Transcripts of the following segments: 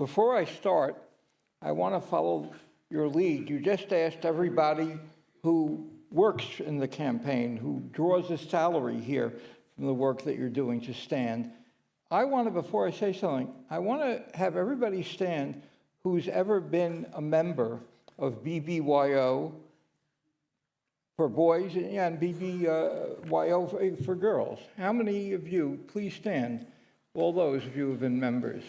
Before I start, I want to follow your lead. You just asked everybody who works in the campaign, who draws a salary here from the work that you're doing, to stand. I want to, before I say something, I want to have everybody stand who's ever been a member of BBYO for boys and BBYO for girls. How many of you, please stand, all those of you who have been members.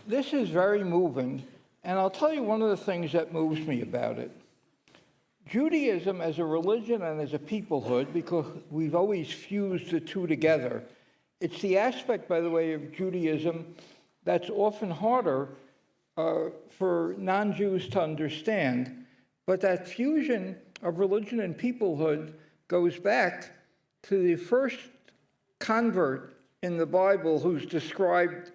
This is very moving, and I'll tell you one of the things that moves me about it. Judaism as a religion and as a peoplehood, because we've always fused the two together, it's the aspect, by the way, of Judaism that's often harder for non-Jews to understand, but that fusion of religion and peoplehood goes back to the first convert in the Bible who's described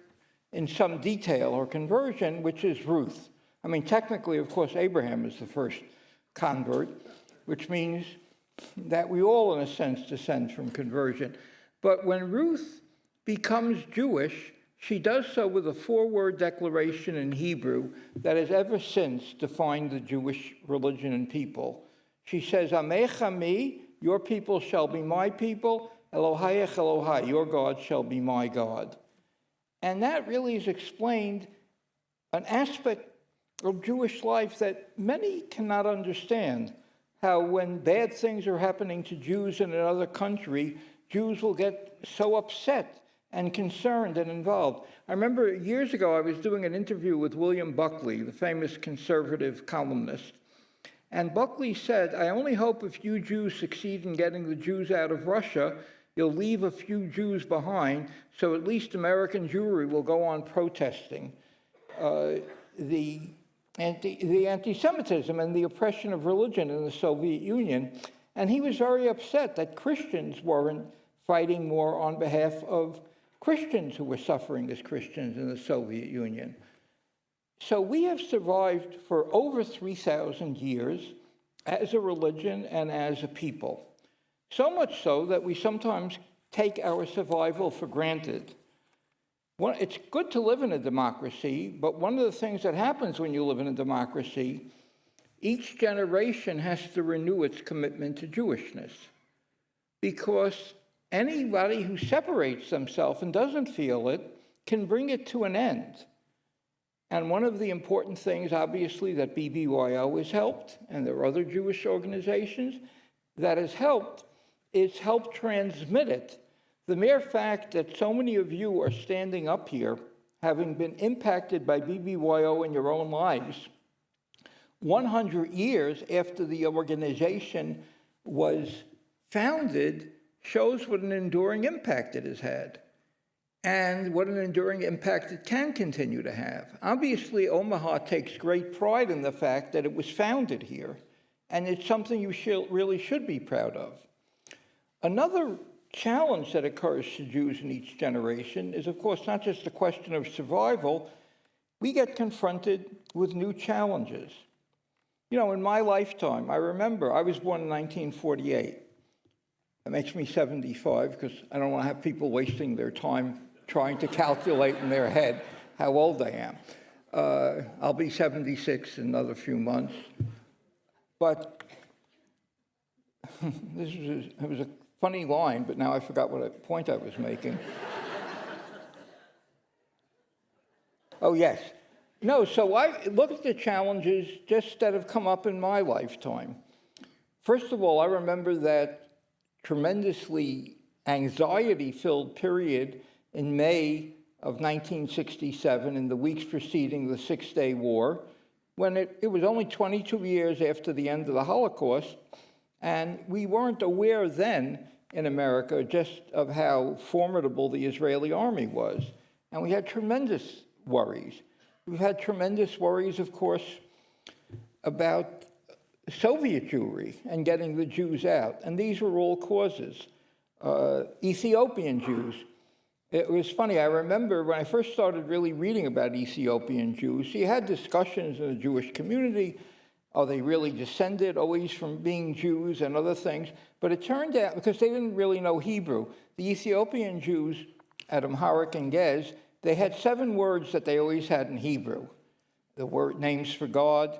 in some detail or conversion, which is Ruth. I mean, technically, of course, Abraham is the first convert, which means that we all, in a sense, descend from conversion. But when Ruth becomes Jewish, she does so with a four-word declaration in Hebrew that has ever since defined the Jewish religion and people. She says, Amech ami, your people shall be my people, Elohayech Elohai, your God shall be my God. And that really has explained an aspect of Jewish life that many cannot understand, how when bad things are happening to Jews in another country, Jews will get so upset and concerned and involved. I remember years ago I was doing an interview with William Buckley, the famous conservative columnist, and Buckley said, I only hope if you Jews succeed in getting the Jews out of Russia, you'll leave a few Jews behind, so at least American Jewry will go on protesting the anti-Semitism and the oppression of religion in the Soviet Union. And he was very upset that Christians weren't fighting more on behalf of Christians who were suffering as Christians in the Soviet Union. So we have survived for over 3,000 years as a religion and as a people. So much so that we sometimes take our survival for granted. It's good to live in a democracy, but one of the things that happens when you live in a democracy, each generation has to renew its commitment to Jewishness. Because anybody who separates themselves and doesn't feel it can bring it to an end. And one of the important things, obviously, that BBYO has helped, and there are other Jewish organizations that has helped, is help transmit it. The mere fact that so many of you are standing up here, having been impacted by BBYO in your own lives, 100 years after the organization was founded, shows what an enduring impact it has had and what an enduring impact it can continue to have. Obviously, Omaha takes great pride in the fact that it was founded here, and it's something you really should be proud of. Another challenge that occurs to Jews in each generation is, of course, not just a question of survival. We get confronted with new challenges. You know, in my lifetime, I remember I was born in 1948. That makes me 75 because I don't want to have people wasting their time trying to calculate in their head how old I am. I'll be 76 in another few months. But it was a funny line, but now I forgot what point I was making. Oh, yes. No, so I look at the challenges just that have come up in my lifetime. First of all, I remember that tremendously anxiety-filled period in May of 1967, in the weeks preceding the Six-Day War, when it was only 22 years after the end of the Holocaust, and we weren't aware then in America just of how formidable the Israeli army was. And we had tremendous worries. We've had tremendous worries, of course, about Soviet Jewry and getting the Jews out. And these were all causes. Ethiopian Jews. It was funny, I remember when I first started really reading about Ethiopian Jews, you had discussions in the Jewish community, Are they really descended always from being Jews and other things? But it turned out, because they didn't really know Hebrew, the Ethiopian Jews at Amharic and Gez, they had 7 words that they always had in Hebrew, the word names for God,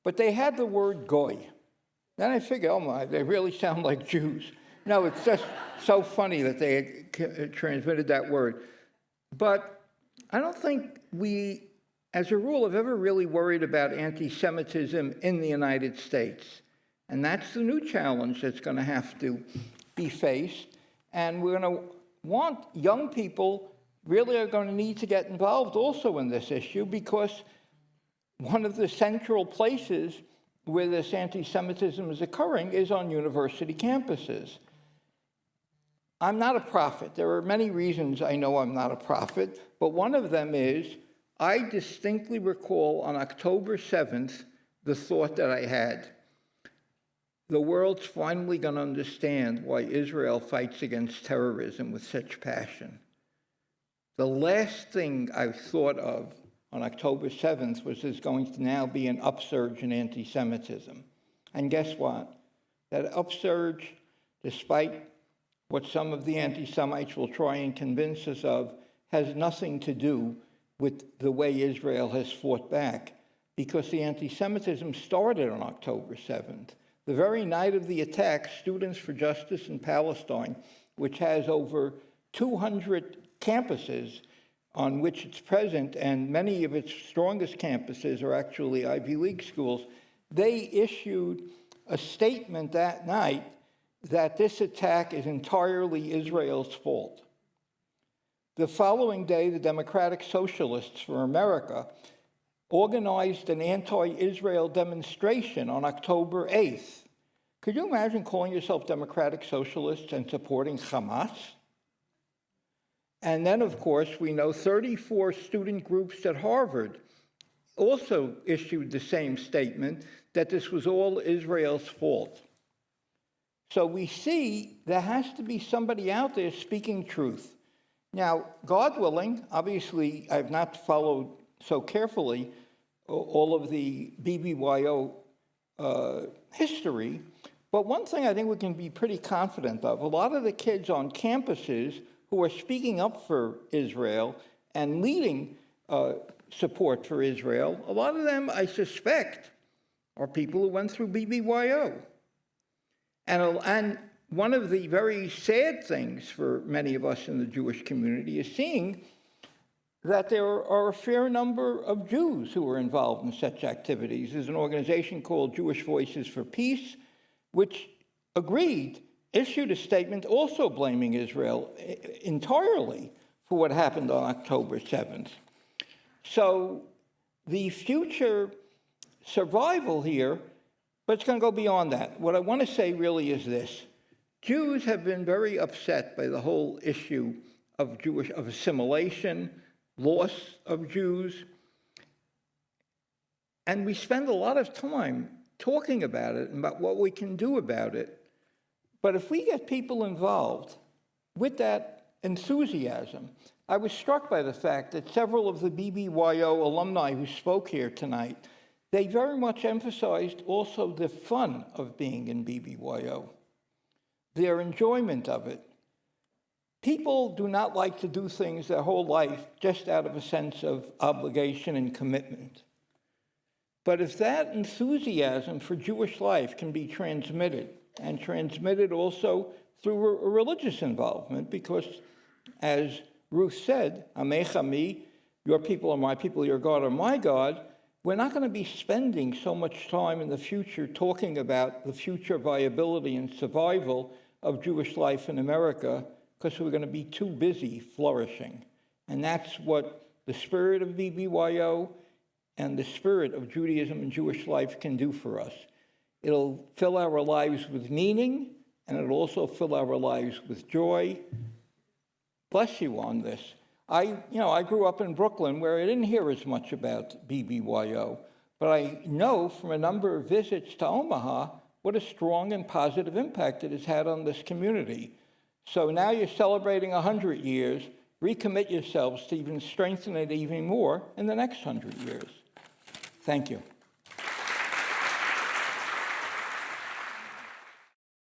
but they had the word goy. Then I figured, oh my, they really sound like Jews. No, it's just so funny that they had transmitted that word. But I don't think we, as a rule, have ever really worried about anti-Semitism in the United States. And that's the new challenge that's going to have to be faced. And we're going to want young people really are going to need to get involved also in this issue, because one of the central places where this anti-Semitism is occurring is on university campuses. I'm not a prophet. There are many reasons I know I'm not a prophet, but one of them is I distinctly recall on October 7th the thought that I had. The world's finally going to understand why Israel fights against terrorism with such passion. The last thing I thought of on October 7th was there's going to now be an upsurge in anti-Semitism. And guess what? That upsurge, despite what some of the anti-Semites will try and convince us of, has nothing to do with the way Israel has fought back, because the anti-Semitism started on October 7th. The very night of the attack, Students for Justice in Palestine, which has over 200 campuses on which it's present, and many of its strongest campuses are actually Ivy League schools, they issued a statement that night that this attack is entirely Israel's fault. The following day, the Democratic Socialists for America organized an anti-Israel demonstration on October 8th. Could you imagine calling yourself Democratic Socialists and supporting Hamas? And then, of course, we know 34 student groups at Harvard also issued the same statement that this was all Israel's fault. So we see there has to be somebody out there speaking truth. Now, God willing, obviously I've not followed so carefully all of the BBYO history, but one thing I think we can be pretty confident of, a lot of the kids on campuses who are speaking up for Israel and leading support for Israel, a lot of them, I suspect, are people who went through BBYO. And one of the very sad things for many of us in the Jewish community is seeing that there are a fair number of Jews who are involved in such activities. There's an organization called Jewish Voices for Peace, which issued a statement also blaming Israel entirely for what happened on October 7th. So the future survival here, but it's going to go beyond that. What I want to say really is this. Jews have been very upset by the whole issue of assimilation, loss of Jews. And we spend a lot of time talking about it and about what we can do about it. But if we get people involved with that enthusiasm, I was struck by the fact that several of the BBYO alumni who spoke here tonight, they very much emphasized also the fun of being in BBYO, their enjoyment of it. People do not like to do things their whole life just out of a sense of obligation and commitment. But if that enthusiasm for Jewish life can be transmitted, and transmitted also through a religious involvement, because as Ruth said, Amecha mi, your people are my people, your God are my God, we're not going to be spending so much time in the future talking about the future viability and survival of Jewish life in America, because we're going to be too busy flourishing. And that's what the spirit of BBYO and the spirit of Judaism and Jewish life can do for us. It'll fill our lives with meaning, and it'll also fill our lives with joy. Bless you on this. I grew up in Brooklyn where I didn't hear as much about BBYO, but I know from a number of visits to Omaha what a strong and positive impact it has had on this community. So now you're celebrating 100 years. Recommit yourselves to even strengthen it even more in the next 100 years. Thank you.